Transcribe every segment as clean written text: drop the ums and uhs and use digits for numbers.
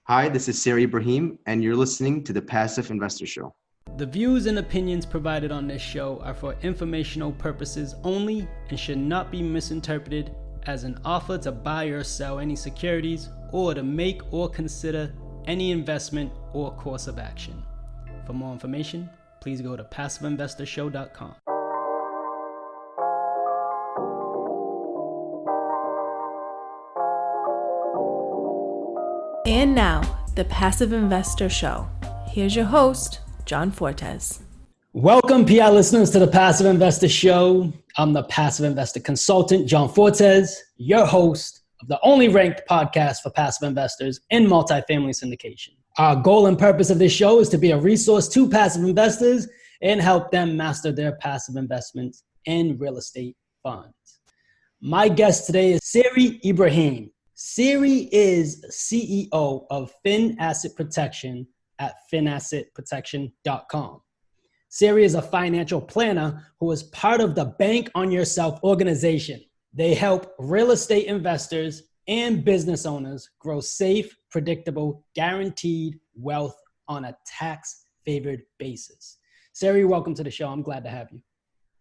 Hi, this is Sarry Ibrahim, and you're listening to the Passive Investor Show. The views and opinions provided on this show are for informational purposes only and should not be misinterpreted as an offer to buy or sell any securities or to make or consider any investment or course of action. For more information, please go to passiveinvestorshow.com. And now, the Passive Investor Show. Here's your host, John Fortes. Welcome, PI listeners, to the Passive Investor Show. I'm the Passive Investor Consultant, John Fortes, your host of the only ranked podcast for passive investors in multifamily syndication. Our goal and purpose of this show is to be a resource to passive investors and help them master their passive investments in real estate funds. My guest today is Sarry Ibrahim. Sarry is CEO of Fin Asset Protection at finassetprotection.com. Sarry is a financial planner who is part of the Bank on Yourself organization. They help real estate investors and business owners grow safe, predictable, guaranteed wealth on a tax-favored basis. Sarry, welcome to the show. I'm glad to have you.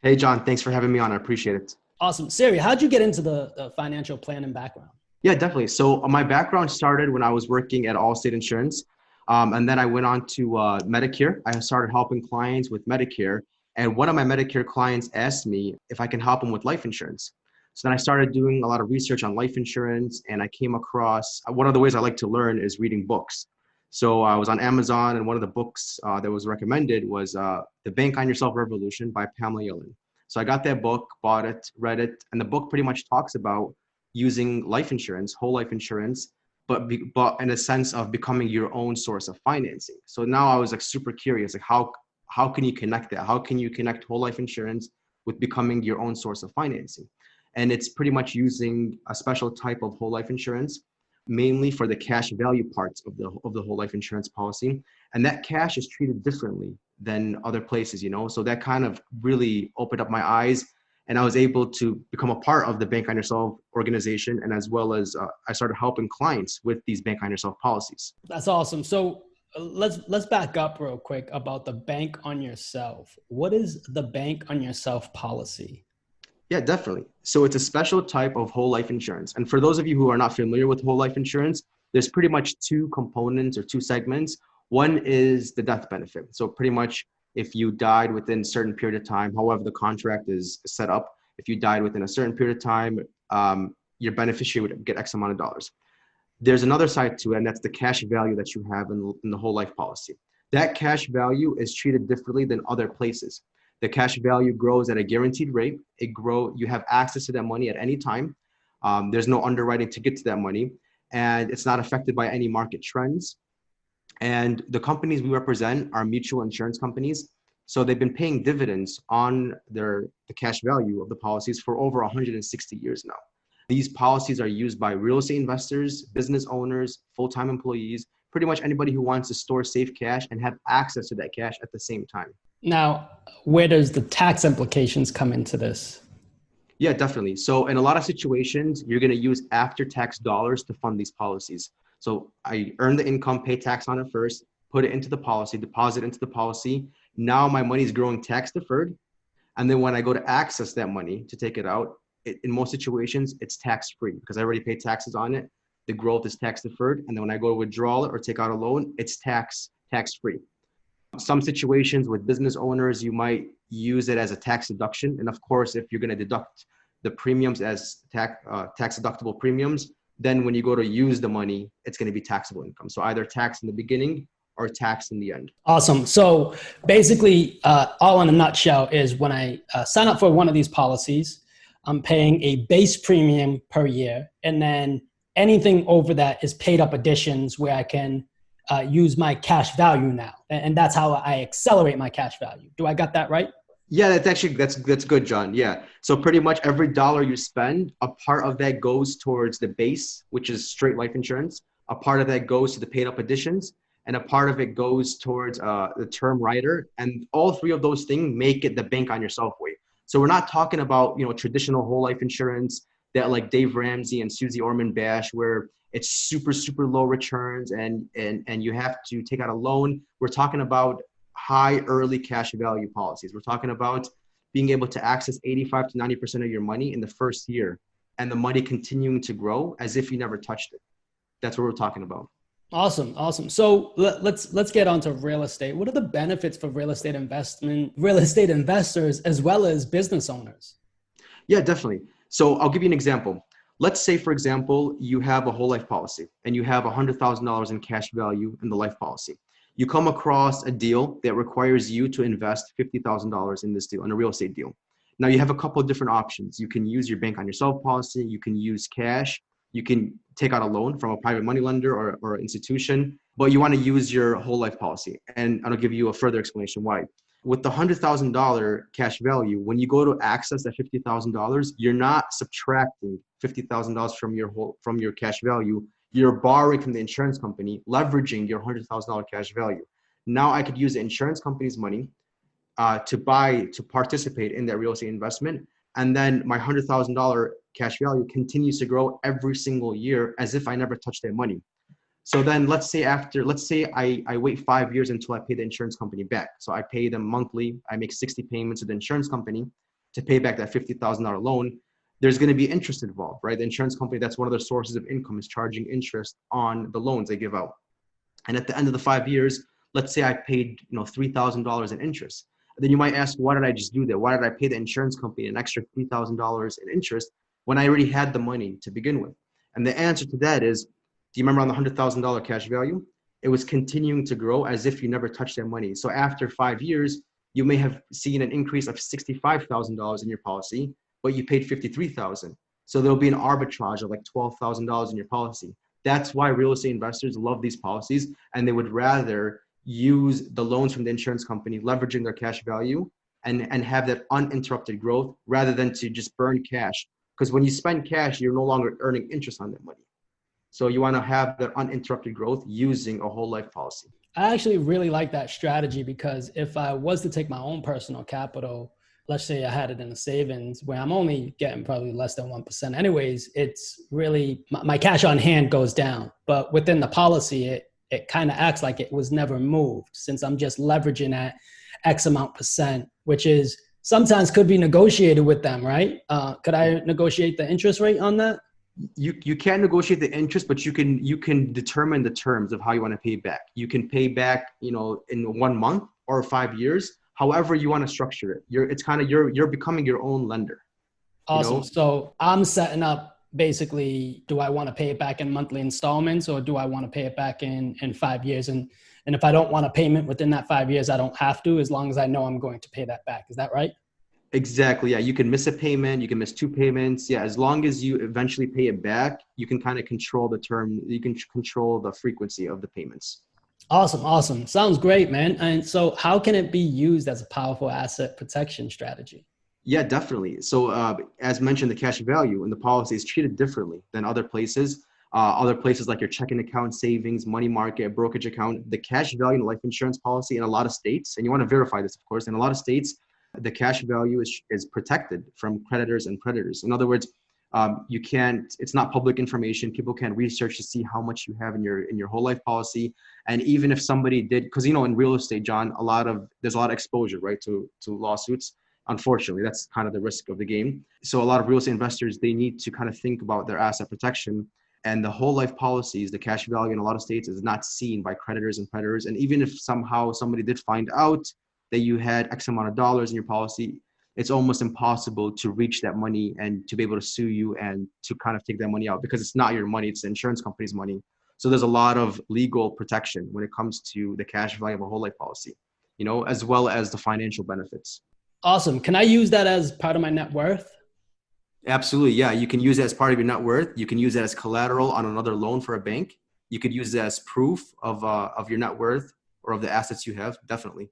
Hey, John, thanks for having me on. I appreciate it. Awesome. Sarry, how'd you get into the financial planning background? Yeah, definitely. So my background started when I was working at Allstate Insurance. And then I went on to Medicare. I started helping clients with Medicare. And one of my Medicare clients asked me if I can help them with life insurance. So then I started doing a lot of research on life insurance. And I came across, one of the ways I like to learn is reading books. So I was on Amazon, and one of the books that was recommended was The Bank on Yourself Revolution by Pamela Yellen. So I got that book, bought it, read it. And the book pretty much talks about using life insurance, whole life insurance, but in a sense of becoming your own source of financing. So now I was like super curious, like how can you connect that? How can you connect whole life insurance with becoming your own source of financing? And it's pretty much using a special type of whole life insurance, mainly for the cash value parts of the whole life insurance policy. And that cash is treated differently than other places, So that kind of really opened up my eyes. And I was able to become a part of the Bank on Yourself organization. And as well as I started helping clients with these Bank on Yourself policies. That's awesome. So let's back up real quick about the Bank on Yourself. What is the Bank on Yourself policy? Yeah, definitely. So it's a special type of whole life insurance. And for those of you who are not familiar with whole life insurance, there's pretty much two components or two segments. One is the death benefit. So pretty much if you died within a certain period of time, however the contract is set up, if you died within a certain period of time, your beneficiary would get X amount of dollars. There's another side to it, and that's the cash value that you have in the whole life policy. That cash value is treated differently than other places. The cash value grows at a guaranteed rate. You have access to that money at any time. There's no underwriting to get to that money, and it's not affected by any market trends. And the companies we represent are mutual insurance companies. So they've been paying dividends on the cash value of the policies for over 160 years now. These policies are used by real estate investors, business owners, full-time employees, pretty much anybody who wants to store safe cash and have access to that cash at the same time. Now, where does the tax implications come into this? Yeah, definitely. So in a lot of situations, you're going to use after-tax dollars to fund these policies. So I earn the income, pay tax on it first, put it into the policy, deposit into the policy. Now my money is growing tax deferred. And then when I go to access that money to take it out, in most situations, it's tax free because I already paid taxes on it. The growth is tax deferred. And then when I go to withdraw it or take out a loan, it's tax free. Some situations with business owners, you might use it as a tax deduction. And of course, if you're going to deduct the premiums as tax deductible premiums, then when you go to use the money, it's going to be taxable income. So either tax in the beginning or tax in the end. Awesome. So basically, all in a nutshell is when I sign up for one of these policies, I'm paying a base premium per year. And then anything over that is paid up additions where I can use my cash value now. And that's how I accelerate my cash value. Do I got that right? Yeah, that's good, John. Yeah. So pretty much every dollar you spend, a part of that goes towards the base, which is straight life insurance. A part of that goes to the paid up additions, and a part of it goes towards the term rider. And all three of those things make it the Bank on Yourself way. So we're not talking about, traditional whole life insurance that like Dave Ramsey and Susie Orman bash, where It's super, super low returns and you have to take out a loan. We're talking about high early cash value policies. We're talking about being able to access 85 to 90% of your money in the first year and the money continuing to grow as if you never touched it. That's what we're talking about. Awesome. So let's get on to real estate. What are the benefits for real estate investors as well as business owners? Yeah, definitely. So I'll give you an example. Let's say, for example, you have a whole life policy and you have $100,000 in cash value in the life policy. You come across a deal that requires you to invest $50,000 in this deal, in a real estate deal. Now you have a couple of different options. You can use your bank on yourself policy. You can use cash. You can take out a loan from a private money lender or institution, but you want to use your whole life policy. And I'll give you a further explanation why. With the $100,000 cash value, when you go to access that $50,000, you're not subtracting $50,000 from your cash value. You're borrowing from the insurance company, leveraging your $100,000 cash value. Now I could use the insurance company's money to participate in that real estate investment. And then my $100,000 cash value continues to grow every single year as if I never touched that money. So then let's say I wait 5 years until I pay the insurance company back. So I pay them monthly. I make 60 payments to the insurance company to pay back that $50,000 loan. There's going to be interest involved, right? The insurance company, that's one of their sources of income, is charging interest on the loans they give out. And at the end of the 5 years, let's say I paid $3,000 in interest. Then you might ask, why did I just do that? Why did I pay the insurance company an extra $3,000 in interest when I already had the money to begin with? And the answer to that is, do you remember on the $100,000 cash value? It was continuing to grow as if you never touched that money. So after 5 years, you may have seen an increase of $65,000 in your policy, but you paid $53,000. So there'll be an arbitrage of like $12,000 in your policy. That's why real estate investors love these policies, and they would rather use the loans from the insurance company, leveraging their cash value and have that uninterrupted growth rather than to just burn cash. Because when you spend cash, you're no longer earning interest on that money. So you want to have that uninterrupted growth using a whole life policy. I actually really like that strategy because if I was to take my own personal capital, let's say I had it in a savings where I'm only getting probably less than 1% anyways, it's really, my cash on hand goes down. But within the policy, it kind of acts like it was never moved since I'm just leveraging at X amount percent, which is sometimes could be negotiated with them, right? Could I negotiate the interest rate on that? You can't negotiate the interest, but you can determine the terms of how you want to pay back. You can pay back, in 1 month or 5 years, however you want to structure it. You're becoming your own lender. Awesome. So I'm setting up basically, do I want to pay it back in monthly installments or do I want to pay it back in 5 years? And if I don't want a payment within that 5 years, I don't have to, as long as I know I'm going to pay that back. Is that right? Exactly. Yeah. You can miss a payment. You can miss 2 payments. Yeah. As long as you eventually pay it back, you can kind of control the term. You can control the frequency of the payments. Awesome. Sounds great, man. And so how can it be used as a powerful asset protection strategy? Yeah, definitely. So as mentioned, the cash value in the policy is treated differently than other places. Other places like your checking account, savings, money market, brokerage account, the cash value in a life insurance policy in a lot of states, and you want to verify this, of course, in a lot of states, the cash value is protected from creditors and predators. In other words, it's not public information. People can't research to see how much you have in your whole life policy. And even if somebody did, because in real estate, John, there's a lot of exposure, right, to lawsuits. Unfortunately, that's kind of the risk of the game. So a lot of real estate investors, they need to kind of think about their asset protection. And the whole life policies, the cash value in a lot of states is not seen by creditors and predators. And even if somehow somebody did find out that you had X amount of dollars in your policy, it's almost impossible to reach that money and to be able to sue you and to kind of take that money out because it's not your money, it's the insurance company's money. So there's a lot of legal protection when it comes to the cash value of a whole life policy, as well as the financial benefits. Awesome. Can I use that as part of my net worth? Absolutely. Yeah. You can use it as part of your net worth. You can use it as collateral on another loan for a bank. You could use it as proof of your net worth or of the assets you have. Definitely.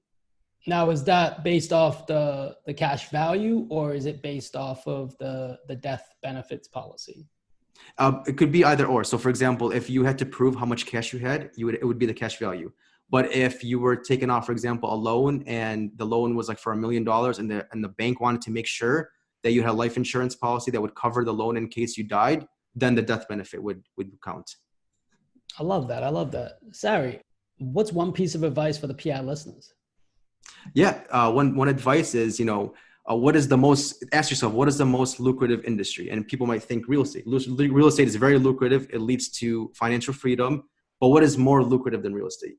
Now, is that based off the cash value or is it based off of the death benefits policy? It could be either or. So for example, if you had to prove how much cash you had, it would be the cash value. But if you were taking off, for example, a loan and the loan was like for $1 million and the bank wanted to make sure that you had a life insurance policy that would cover the loan in case you died, then the death benefit would count. I love that. I love that. Sarry, what's one piece of advice for the PI listeners? Yeah, one advice is, ask yourself, what is the most lucrative industry? And people might think real estate. Real estate is very lucrative. It leads to financial freedom. But what is more lucrative than real estate?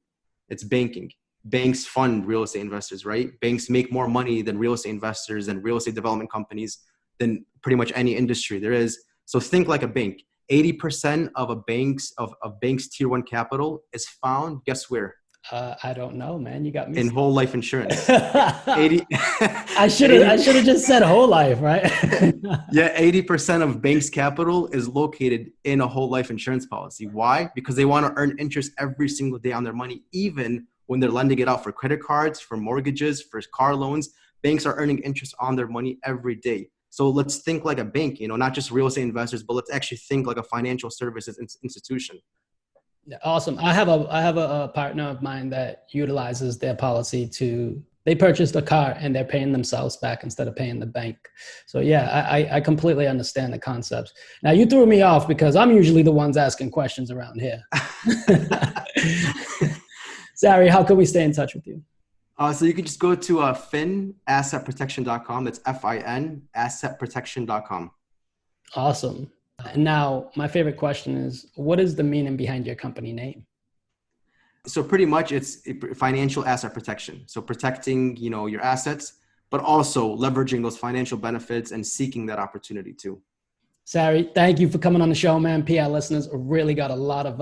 It's banking. Banks fund real estate investors, right? Banks make more money than real estate investors and real estate development companies than pretty much any industry there is. So think like a bank. 80% of a bank's tier one capital is found, guess where? I don't know, man. You got me. In whole life insurance. 80. I should have just said whole life, right? Yeah, 80% of banks' capital is located in a whole life insurance policy. Why? Because they want to earn interest every single day on their money, even when they're lending it out for credit cards, for mortgages, for car loans. Banks are earning interest on their money every day. So let's think like a bank, not just real estate investors, but let's actually think like a financial services institution. Awesome. I have a partner of mine that utilizes their policy they purchased a car and they're paying themselves back instead of paying the bank. So yeah, I completely understand the concepts. Now you threw me off because I'm usually the ones asking questions around here. Sarry, how can we stay in touch with you? So you can just go to finassetprotection.com. That's FIN, assetprotection.com. Awesome. And now my favorite question is, what is the meaning behind your company name? So pretty much it's financial asset protection. So protecting, your assets, but also leveraging those financial benefits and seeking that opportunity too. Sarry, thank you for coming on the show, man. PI listeners really got a lot of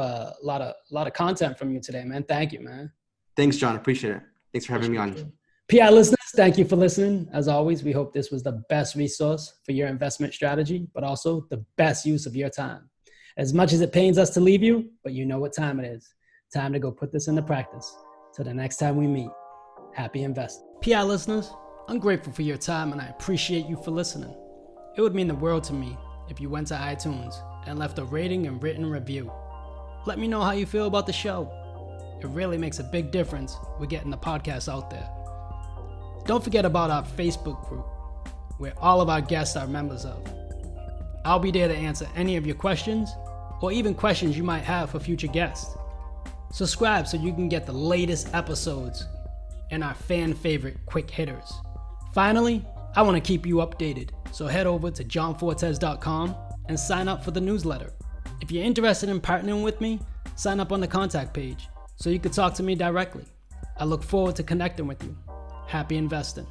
content from you today, man. Thank you, man. Thanks, John. Appreciate it. Thanks for having me on. PI listeners, thank you for listening. As always, we hope this was the best resource for your investment strategy, but also the best use of your time. As much as it pains us to leave you, but you know what time it is. Time to go put this into practice. Till the next time we meet, happy investing. PI listeners, I'm grateful for your time and I appreciate you for listening. It would mean the world to me if you went to iTunes and left a rating and written review. Let me know how you feel about the show. It really makes a big difference with getting the podcast out there. Don't forget about our Facebook group, where all of our guests are members of. I'll be there to answer any of your questions, or even questions you might have for future guests. Subscribe so you can get the latest episodes and our fan favorite quick hitters. Finally, I want to keep you updated, so head over to johnfortes.com and sign up for the newsletter. If you're interested in partnering with me, sign up on the contact page so you can talk to me directly. I look forward to connecting with you. Happy investing.